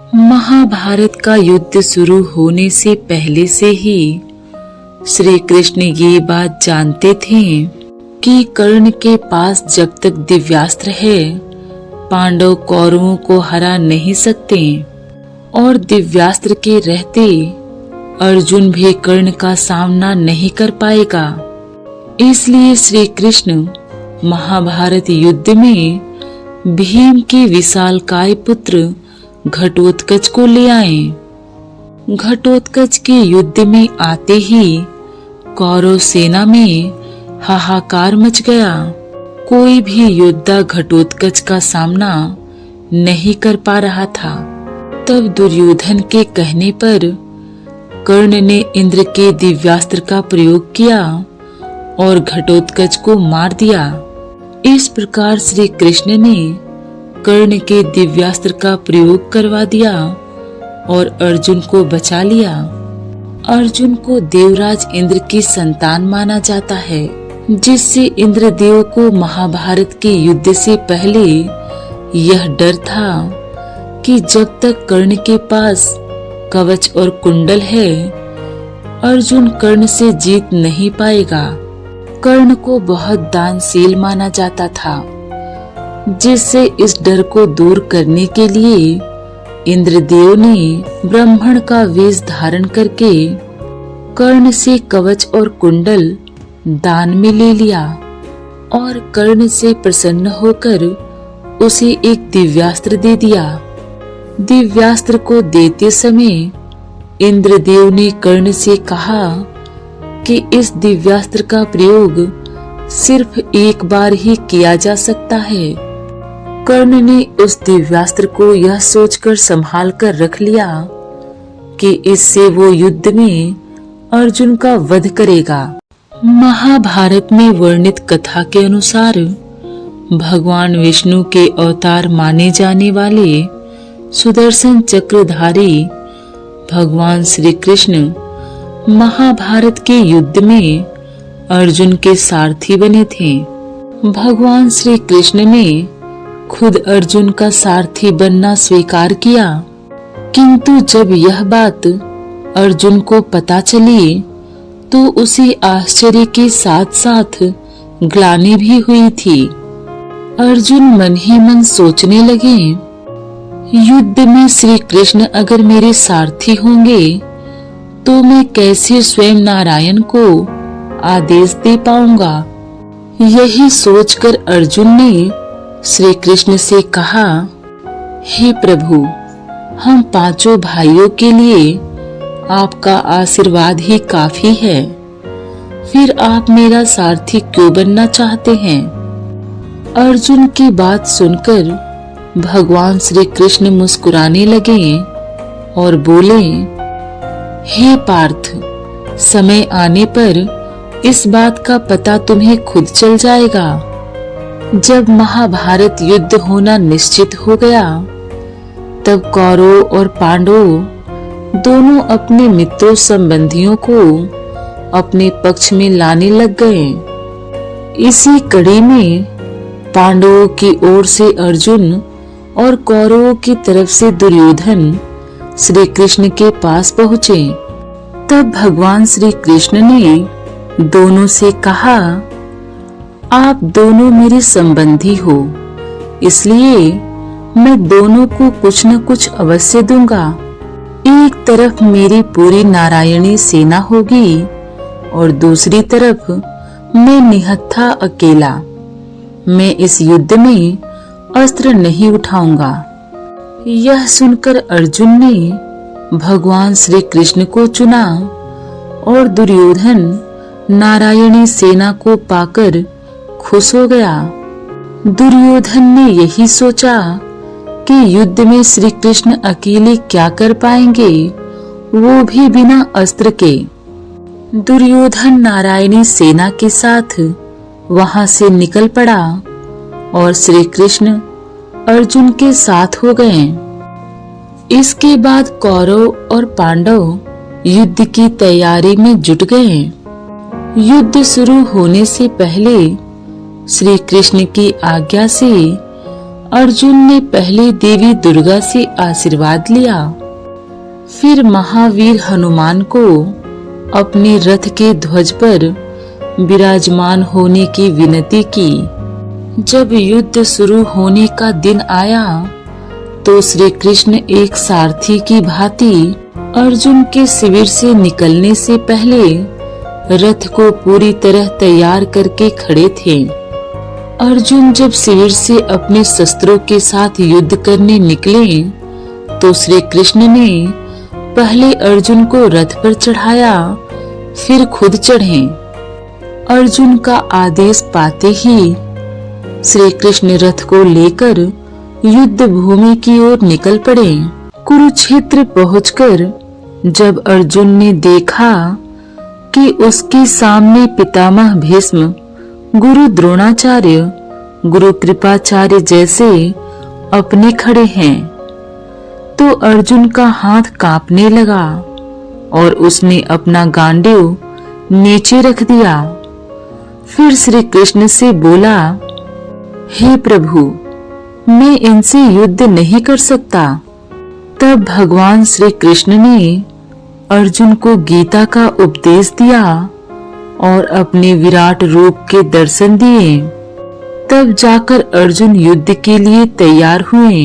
महाभारत का युद्ध शुरू होने से पहले से ही श्री कृष्ण ये बात जानते थे कि कर्ण के पास जब तक दिव्यास्त्र है पांडव कौरवों को हरा नहीं सकते और दिव्यास्त्र के रहते अर्जुन भी कर्ण का सामना नहीं कर पाएगा। इसलिए श्री कृष्ण महाभारत युद्ध में भीम के विशालकाय पुत्र घटोत्कच को ले आए। घटोत्कच के युद्ध में आते ही कौरव सेना में हाहाकार मच गया। कोई भी योद्धा घटोत्कच का सामना नहीं कर पा रहा था। तब दुर्योधन के कहने पर कर्ण ने इंद्र के दिव्यास्त्र का प्रयोग किया और घटोत्कच को मार दिया। इस प्रकार श्री कृष्ण ने कर्ण के दिव्यास्त्र का प्रयोग करवा दिया और अर्जुन को बचा लिया। अर्जुन को देवराज इंद्र की संतान माना जाता है, जिससे इंद्रदेव को महाभारत के युद्ध से पहले यह डर था कि जब तक कर्ण के पास कवच और कुंडल है अर्जुन कर्ण से जीत नहीं पाएगा। कर्ण को बहुत दानशील माना जाता था, जिससे इस डर को दूर करने के लिए इंद्रदेव ने ब्राह्मण का वेश धारण करके कर्ण से कवच और कुंडल दान में ले लिया और कर्ण से प्रसन्न होकर उसे एक दिव्यास्त्र दे दिया। दिव्यास्त्र को देते समय इंद्रदेव ने कर्ण से कहा कि इस दिव्यास्त्र का प्रयोग सिर्फ एक बार ही किया जा सकता है। कर्ण ने उस दिव्यास्त्र को यह सोचकर संभाल कर रख लिया कि इससे वो युद्ध में अर्जुन का वध करेगा। महाभारत में वर्णित कथा के अनुसार भगवान विष्णु के अवतार माने जाने वाले सुदर्शन चक्रधारी भगवान श्री कृष्ण महाभारत के युद्ध में अर्जुन के सारथी बने थे। भगवान श्री कृष्ण ने खुद अर्जुन का सारथी बनना स्वीकार किया, किंतु जब यह बात अर्जुन को पता चली तो उसे आश्चर्य के साथ साथ ग्लानि भी हुई थी। अर्जुन मन ही मन सोचने लगे, युद्ध में श्री कृष्ण अगर मेरे सारथी होंगे तो मैं कैसे स्वयं नारायण को आदेश दे पाऊंगा। यही सोचकर अर्जुन ने श्री कृष्ण से कहा, हे प्रभु, हम पांचों भाइयों के लिए आपका आशीर्वाद ही काफी है, फिर आप मेरा सारथी क्यों बनना चाहते हैं। अर्जुन की बात सुनकर भगवान श्री कृष्ण मुस्कुराने लगे और बोले, हे पार्थ, समय आने पर इस बात का पता तुम्हें खुद चल जाएगा। जब महाभारत युद्ध होना निश्चित हो गया तब कौरव और पांडव दोनों अपने मित्रों संबंधियों को अपने पक्ष में लाने लग गए। इसी कड़ी में पांडवों की ओर से अर्जुन और कौरवों की तरफ से दुर्योधन श्री कृष्ण के पास पहुँचे। तब भगवान श्री कृष्ण ने दोनों से कहा, आप दोनों मेरे संबंधी हो, इसलिए मैं दोनों को कुछ न कुछ अवश्य दूंगा। एक तरफ मेरी पूरी नारायणी सेना होगी और दूसरी तरफ मैं निहत्था अकेला। मैं इस युद्ध में अस्त्र नहीं उठाऊंगा। यह सुनकर अर्जुन ने भगवान श्री कृष्ण को चुना और दुर्योधन नारायणी सेना को पाकर खुश हो गया। दुर्योधन ने यही सोचा कि युद्ध में श्री कृष्ण अकेले क्या कर पाएंगे, वो भी बिना अस्त्र के। दुर्योधन नारायणी सेना के साथ वहां से निकल पड़ा और श्री कृष्ण अर्जुन के साथ हो गए। इसके बाद कौरव और पांडव युद्ध की तैयारी में जुट गए। युद्ध शुरू होने से पहले श्री कृष्ण की आज्ञा से अर्जुन ने पहले देवी दुर्गा से आशीर्वाद लिया, फिर महावीर हनुमान को अपने रथ के ध्वज पर विराजमान होने की विनती की। जब युद्ध शुरू होने का दिन आया तो श्री कृष्ण एक सारथी की भांति अर्जुन के शिविर से निकलने से पहले रथ को पूरी तरह तैयार करके खड़े थे। अर्जुन जब शिविर से अपने शस्त्रों के साथ युद्ध करने निकले तो श्री कृष्ण ने पहले अर्जुन को रथ पर चढ़ाया, फिर खुद चढ़े। अर्जुन का आदेश पाते ही श्री कृष्ण रथ को लेकर युद्ध भूमि की ओर निकल पड़े। कुरुक्षेत्र पहुंचकर जब अर्जुन ने देखा कि उसके सामने पितामह भीष्म, गुरु द्रोणाचार्य, गुरु कृपाचार्य जैसे अपने खड़े हैं, तो अर्जुन का हाथ कांपने लगा और उसने अपना गांडीव नीचे रख दिया। फिर श्री कृष्ण से बोला, हे प्रभु, मैं इनसे युद्ध नहीं कर सकता। तब भगवान श्री कृष्ण ने अर्जुन को गीता का उपदेश दिया और अपने विराट रूप के दर्शन दिए। तब जाकर अर्जुन युद्ध के लिए तैयार हुए।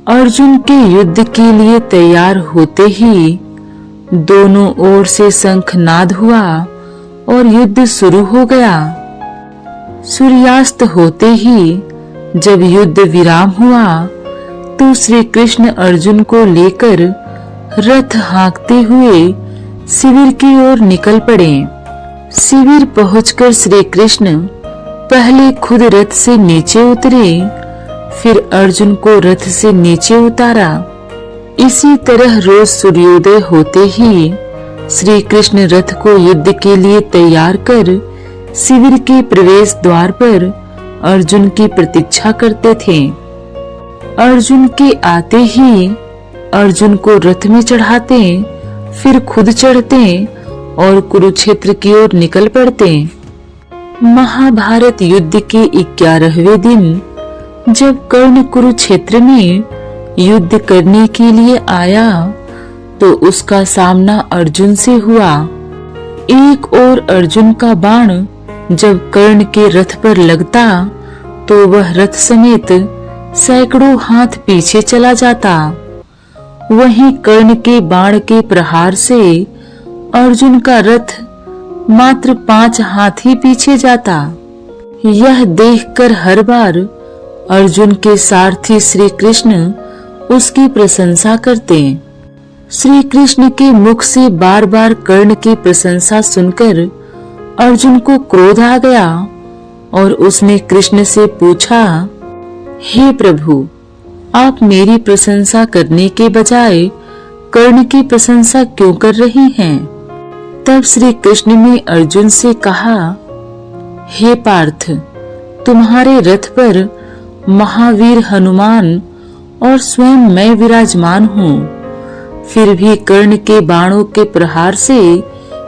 अर्जुन के युद्ध के लिए तैयार होते ही दोनों ओर से शंखनाद हुआ और युद्ध शुरू हो गया। सूर्यास्त होते ही जब युद्ध विराम हुआ तो श्री कृष्ण अर्जुन को लेकर रथ हाँकते हुए शिविर की ओर निकल पड़े। शिविर पहुंचकर श्री कृष्ण पहले खुद रथ से नीचे उतरे, फिर अर्जुन को रथ से नीचे उतारा। इसी तरह रोज सूर्योदय होते ही श्री कृष्ण रथ को युद्ध के लिए तैयार कर शिविर के प्रवेश द्वार पर अर्जुन की प्रतीक्षा करते थे। अर्जुन के आते ही अर्जुन को रथ में चढ़ाते, फिर खुद चढ़ते और कुरुक्षेत्र की ओर निकल पड़ते। महाभारत युद्ध के 11वें दिन जब कर्ण कुरुक्षेत्र में युद्ध करने के लिए आया तो उसका सामना अर्जुन से हुआ। एक ओर अर्जुन का बाण जब कर्ण के रथ पर लगता तो वह रथ समेत सैकड़ों हाथ पीछे चला जाता। वहीं कर्ण के बाण के प्रहार से अर्जुन का रथ मात्र 5 हाथ ही पीछे जाता। यह देखकर हर बार अर्जुन के सारथी श्री कृष्ण उसकी प्रशंसा करते। श्री कृष्ण के मुख से बार बार कर्ण की प्रशंसा सुनकर अर्जुन को क्रोध आ गया और उसने कृष्ण से पूछा, हे प्रभु, आप मेरी प्रशंसा करने के बजाय कर्ण की प्रशंसा क्यों कर रही हैं? तब श्री कृष्ण ने अर्जुन से कहा, हे पार्थ, तुम्हारे रथ पर महावीर हनुमान और स्वयं मैं विराजमान हूँ, फिर भी कर्ण के बाणों के प्रहार से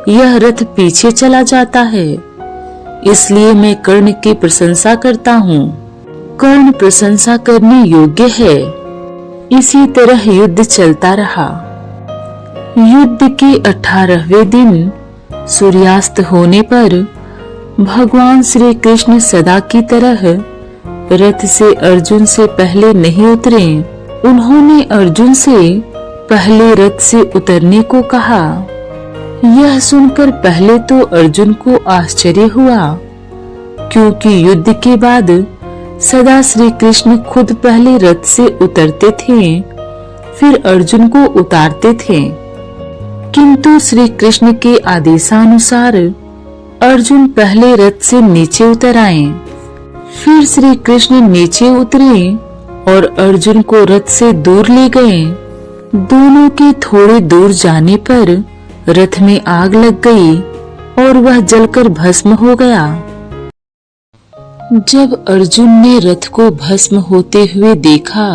यह रथ पीछे चला जाता है, इसलिए मैं कर्ण की प्रशंसा करता हूँ। कर्ण प्रशंसा करने योग्य है। इसी तरह युद्ध चलता रहा। युद्ध के 18वें दिन सूर्यास्त होने पर भगवान श्री कृष्ण सदा की तरह रथ से अर्जुन से पहले नहीं उतरे। उन्होंने अर्जुन से पहले रथ से उतरने को कहा। यह सुनकर पहले तो अर्जुन को आश्चर्य हुआ, क्योंकि युद्ध के बाद सदा श्री कृष्ण खुद पहले रथ से उतरते थे, फिर अर्जुन को उतारते थे। किंतु श्री कृष्ण के आदेशानुसार अर्जुन पहले रथ से नीचे उतर आए। फिर श्री कृष्ण नीचे उतरे और अर्जुन को रथ से दूर ले गए। दोनों के थोड़े दूर जाने पर रथ में आग लग गई और वह जलकर भस्म हो गया। जब अर्जुन ने रथ को भस्म होते हुए देखा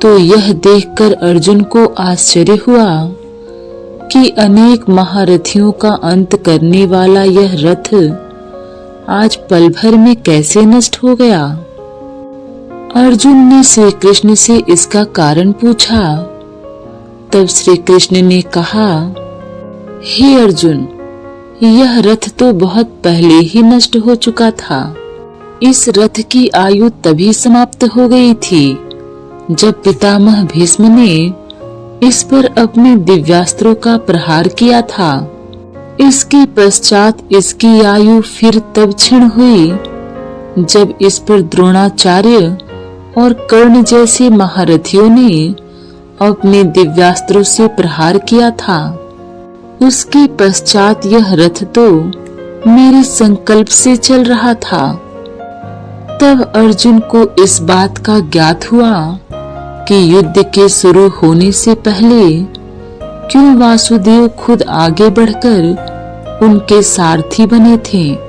तो यह देखकर अर्जुन को आश्चर्य हुआ कि अनेक महारथियों का अंत करने वाला यह रथ आज पल भर में कैसे नष्ट हो गया। अर्जुन ने श्री कृष्ण से इसका कारण पूछा। तब श्री कृष्ण ने कहा, हे अर्जुन, यह रथ तो बहुत पहले ही नष्ट हो चुका था। इस रथ की आयु तभी समाप्त हो गई थी जब पितामह भीष्म ने इस पर अपने दिव्यास्त्रों का प्रहार किया था। इसके पश्चात इसकी आयु फिर तब क्षीण हुई जब इस पर द्रोणाचार्य और कर्ण जैसे महारथियों ने अपने दिव्यास्त्रों से प्रहार किया था। उसके पश्चात यह रथ तो मेरे संकल्प से चल रहा था। तब अर्जुन को इस बात का ज्ञात हुआ कि युद्ध के शुरू होने से पहले क्यों वासुदेव खुद आगे बढ़कर उनके सारथी बने थे।